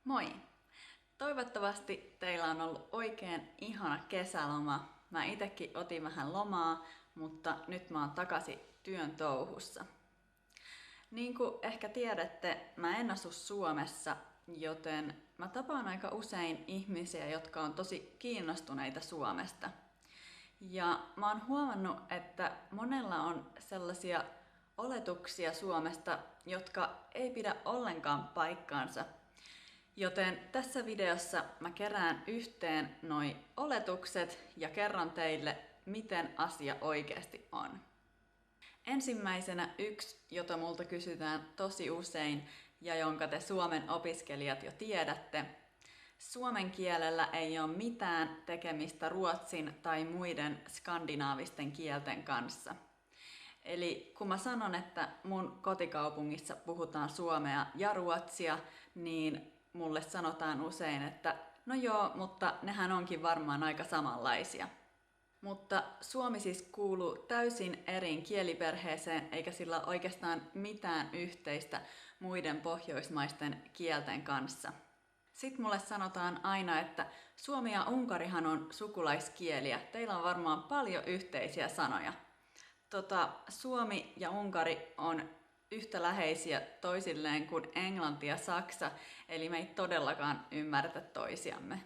Moi! Toivottavasti teillä on ollut oikein ihana kesäloma. Mä itekin otin vähän lomaa, mutta nyt mä oon takaisin työn touhussa. Niin kuin ehkä tiedätte, mä en asu Suomessa, joten mä tapaan aika usein ihmisiä, jotka on tosi kiinnostuneita Suomesta. Ja mä oon huomannut, että monella on sellaisia oletuksia Suomesta, jotka ei pidä ollenkaan paikkaansa. Joten tässä videossa mä kerään yhteen noi oletukset ja kerron teille, miten asia oikeasti on. Ensimmäisenä yksi, jota multa kysytään tosi usein ja jonka te Suomen opiskelijat jo tiedätte. Suomen kielellä ei ole mitään tekemistä ruotsin tai muiden skandinaavisten kielten kanssa. Eli kun mä sanon, että mun kotikaupungissa puhutaan suomea ja ruotsia, niin mulle sanotaan usein, että no joo, mutta nehän onkin varmaan aika samanlaisia. Mutta suomi siis kuuluu täysin eri kieliperheeseen, eikä sillä oikeastaan mitään yhteistä muiden pohjoismaisten kielten kanssa. Sitten mulle sanotaan aina, että suomi ja unkarihan on sukulaiskieliä. Teillä on varmaan paljon yhteisiä sanoja. Suomi ja unkari on yhtä läheisiä toisilleen kuin englanti ja saksa, eli me ei todellakaan ymmärretä toisiamme.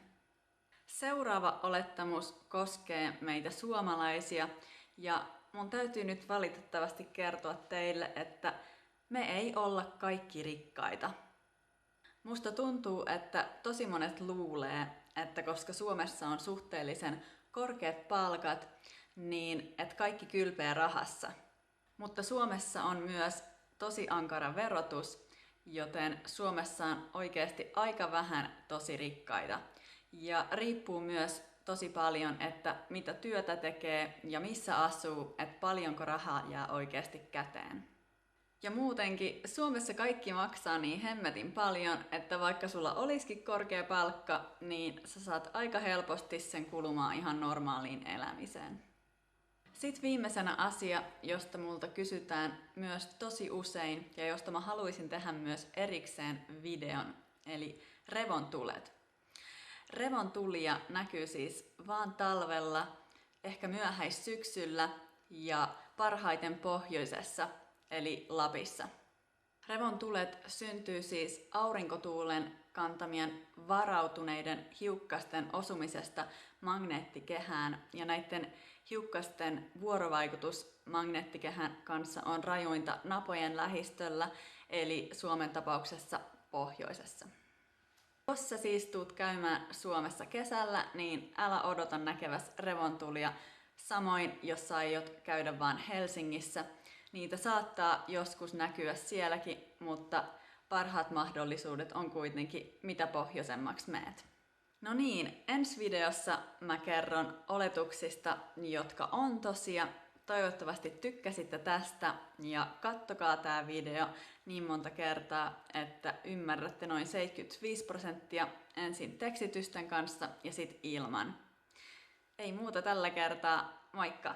Seuraava olettamus koskee meitä suomalaisia, ja mun täytyy nyt valitettavasti kertoa teille, että me ei olla kaikki rikkaita. Musta tuntuu, että tosi monet luulee, että koska Suomessa on suhteellisen korkeat palkat, niin että kaikki kylpeä rahassa. Mutta Suomessa on myös tosi ankara verotus, joten Suomessa on oikeasti aika vähän tosi rikkaita. Ja riippuu myös tosi paljon, että mitä työtä tekee ja missä asuu, että paljonko rahaa jää oikeasti käteen. Ja muutenkin Suomessa kaikki maksaa niin hemmetin paljon, että vaikka sulla olisikin korkea palkka, niin sä saat aika helposti sen kulumaan ihan normaaliin elämiseen. Sitten viimeisenä asia, josta multa kysytään myös tosi usein ja josta mä haluaisin tehdä myös erikseen videon, eli revontulet. Revontulia näkyy siis vaan talvella, ehkä myöhäissyksyllä ja parhaiten pohjoisessa, eli Lapissa. Revontulet syntyy siis aurinkotuulen kantamien varautuneiden hiukkasten osumisesta magneettikehään, ja näiden hiukkasten vuorovaikutus magneettikehän kanssa on rajuinta napojen lähistöllä, eli Suomen tapauksessa pohjoisessa. Jos sä siis tuut käymään Suomessa kesällä, niin älä odota näkeväs revontulia. Samoin, jos sä aiot käydä vaan Helsingissä, niitä saattaa joskus näkyä sielläkin, mutta parhaat mahdollisuudet on kuitenkin mitä pohjoisemmaksi meet. No niin, ensi videossa mä kerron oletuksista, jotka on tosia. Toivottavasti tykkäsitte tästä ja kattokaa tää video niin monta kertaa, että ymmärrätte noin 75% ensin tekstitysten kanssa ja sit ilman. Ei muuta tällä kertaa, moikka!